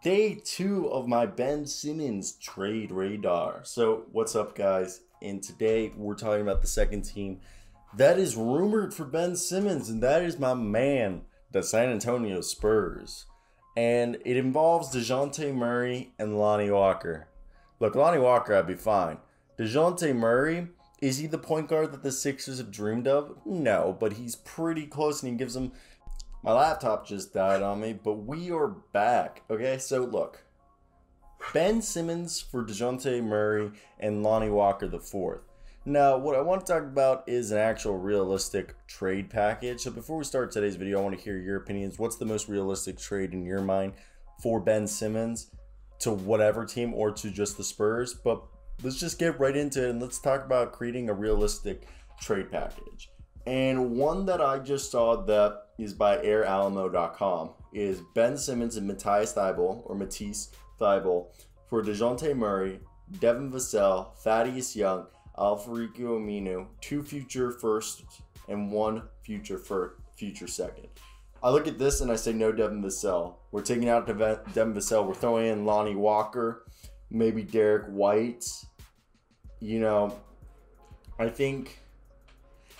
Day 2 of my Ben Simmons trade radar. So, what's up, guys? And today we're talking about the second team that is rumored for Ben Simmons, and that is my man, the San Antonio Spurs. And it involves Dejounte Murray and Lonnie Walker. Look, Lonnie Walker, I'd be fine. Dejounte Murray, is he the point guard that the Sixers have dreamed of? No, but he's pretty close, and he gives them. My laptop just died on me, but we are back. Okay, so look. Ben Simmons for Dejounte Murray and Lonnie Walker the fourth. Now, what I want to talk about is an actual realistic trade package. So before we start today's video, I want to hear your opinions. What's the most realistic trade in your mind for Ben Simmons to whatever team or to just the Spurs? But let's just get right into it and let's talk about creating a realistic trade package. And one that I just saw that is by airalamo.com is Ben Simmons and Matisse Thybulle for Dejounte Murray, Devin Vassell, Thaddeus Young, Al-Farouq Aminu, 2 future firsts and 1 future second. I look at this and I say no Devin Vassell. We're taking out Devin Vassell. We're throwing in Lonnie Walker, maybe Derek White. You know,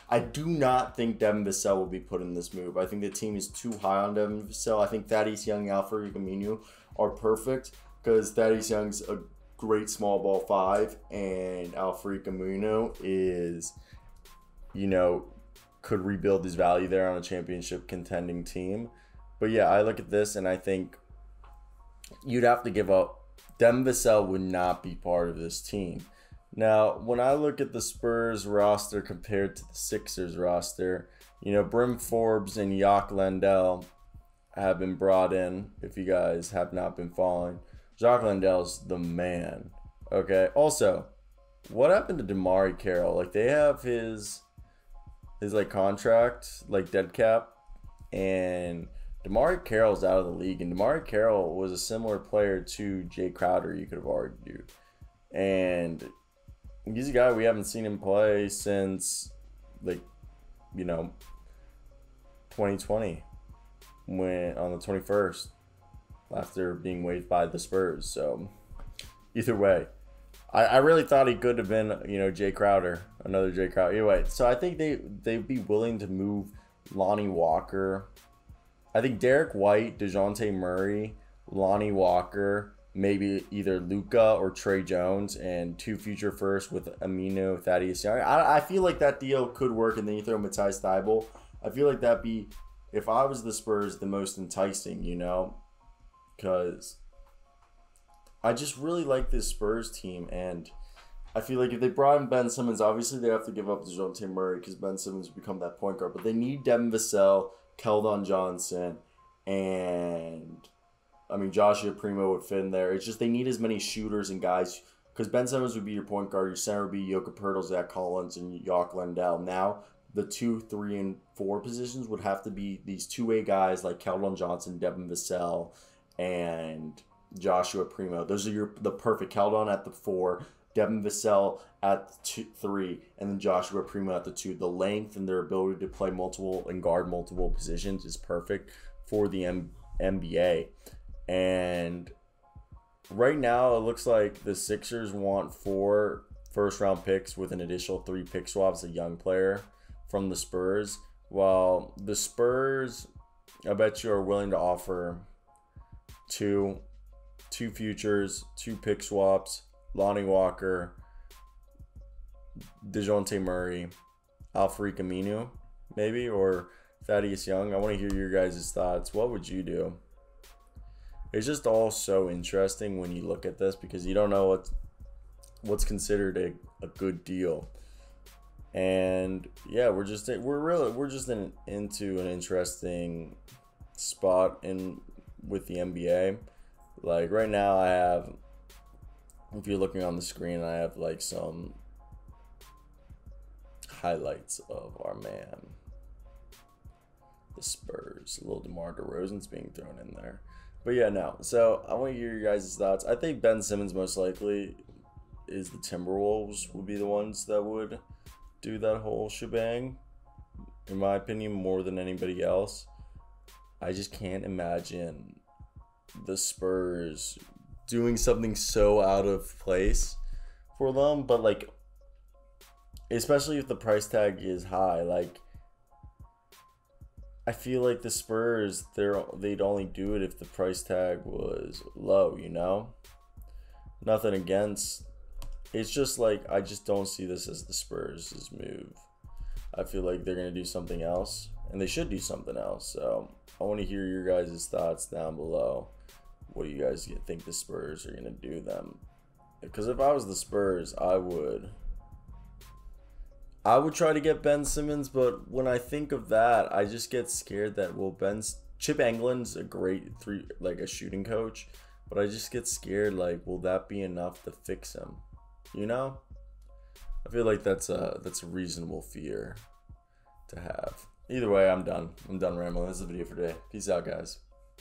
I do not think Devin Vassell will be put in this move. I think the team is too high on Devin Vassell. I think Thaddeus Young and Al-Farouq Aminu are perfect because Thaddeus Young's a great small ball 5 and Al-Farouq Aminu is, could rebuild his value there on a championship contending team. But yeah, I look at this and I think you'd have to give up. Devin Vassell would not be part of this team. Now, when I look at the Spurs roster compared to the Sixers roster, Brim Forbes and Jock Landale have been brought in, if you guys have not been following. Jock Landale's the man, okay? Also, what happened to DeMarre Carroll? Like, they have his contract, dead cap, and DeMarre Carroll's out of the league, and DeMarre Carroll was a similar player to Jay Crowder, you could have argued. And he's a guy we haven't seen him play since, 2020, when on the 21st, after being waived by the Spurs. So, either way, I really thought he could have been, Jay Crowder, another Jay Crowder. Anyway, so I think they'd be willing to move Lonnie Walker. I think Derek White, Dejounte Murray, Lonnie Walker, maybe either Luka or Trey Jones, and 2 future firsts with Aminu, Thaddeus Young. I feel like that deal could work, and then you throw Matisse Thybulle. I feel like that'd be, if I was the Spurs, the most enticing, because I just really like this Spurs team, and I feel like if they brought in Ben Simmons, obviously they have to give up Dejounte Murray because Ben Simmons would become that point guard, but they need Devin Vassell, Keldon Johnson, and Joshua Primo would fit in there. It's just they need as many shooters and guys because Ben Simmons would be your point guard. Your center would be Yoka Poeltl, Zach Collins, and Jock Landale. Now, the 2, 3, and 4 positions would have to be these two-way guys like Keldon Johnson, Devin Vassell, and Joshua Primo. Those are the perfect Keldon at the 4, Devin Vassell at the 3, and then Joshua Primo at the 2. The length and their ability to play multiple and guard multiple positions is perfect for the NBA. And right now, it looks like the Sixers want 4 first-round picks with an additional 3 pick swaps, a young player from the Spurs. While the Spurs, I bet you, are willing to offer 2 futures, 2 pick swaps, Lonnie Walker, Dejounte Murray, Al-Farouq Aminu, maybe, or Thaddeus Young. I want to hear your guys' thoughts. What would you do? It's just all so interesting when you look at this because you don't know what's considered a good deal. And yeah, we're just into an interesting spot with the NBA. Like right now, I have, if you're looking on the screen, I have some highlights of our man, the Spurs. A little DeMar DeRozan's being thrown in there. But yeah, no. So I want to hear your guys' thoughts. I think Ben Simmons most likely is the Timberwolves would be the ones that would do that whole shebang. In my opinion, more than anybody else. I just can't imagine the Spurs doing something so out of place for them, but like, especially if the price tag is high, like, I feel like the Spurs, they'd only do it if the price tag was low, you know? Nothing against. It's just like, I just don't see this as the Spurs' move. I feel like they're going to do something else, and they should do something else. So I want to hear your guys' thoughts down below. What do you guys think the Spurs are going to do them? Because if I was the Spurs, I would try to get Ben Simmons, but when I think of that, I just get scared that, well, Chip England's a great a shooting coach, but I just get scared, like, will that be enough to fix him? You know? I feel like that's a reasonable fear to have. Either way, I'm done. I'm done rambling. That's the video for today. Peace out, guys.